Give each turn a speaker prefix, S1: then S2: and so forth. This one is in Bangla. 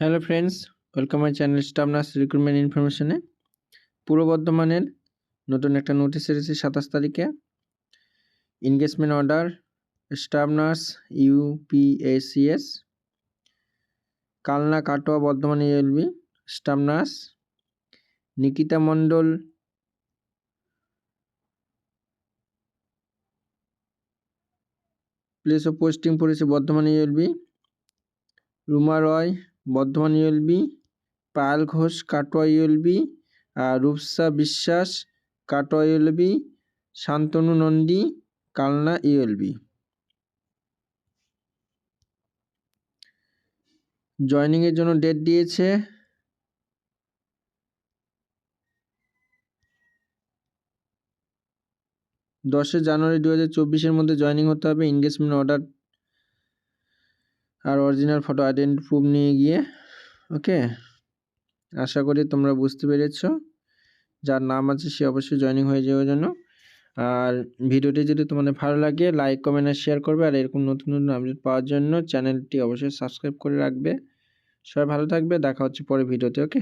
S1: Hello friends, welcome my channel staff nurse recruitment ইনফরমেশনে। পূর্ব বর্ধমানের নতুন একটা নোটিশ এসেছে 27 তারিখে। Engagement order staff nurse UPACS Kalna Katwa Bardhaman ULB staff nurse Nikita Mondal place of posting পড়েছে Bardhaman ULB, Ruma Roy Bardhaman ULB, Payel Ghosh Katwa ULB, আর রূপসা বিশ্বাস কাটোয়া ইউএলবি, শান্তনু নন্দী কালনা ইউএলবি। জয়নিংয়ের জন্য ডেট দিয়েছে 10 জানুয়ারি 2024 মধ্যে জয়নিং হতে হবে। এনগেজমেন্ট অর্ডার আর অরিজিনাল ফটো আইডেন্টি প্রুফ নিয়ে গিয়ে। ওকে, আশা করি তোমরা বুঝতে পেরেছো। যার নাম আছে সে অবশ্যই জয়নিং হয়ে যাওয়ার জন্য। আর ভিডিওটি যদি তোমাদের ভালো লাগে লাইক কমেন্ট আর শেয়ার করবে। আর এরকম নতুন নতুন আপডেট পাওয়ার জন্য চ্যানেলটি অবশ্যই সাবস্ক্রাইব করে রাখবে। সবাই ভালো থাকবে, দেখা হচ্ছে পরের ভিডিওতে। ওকে।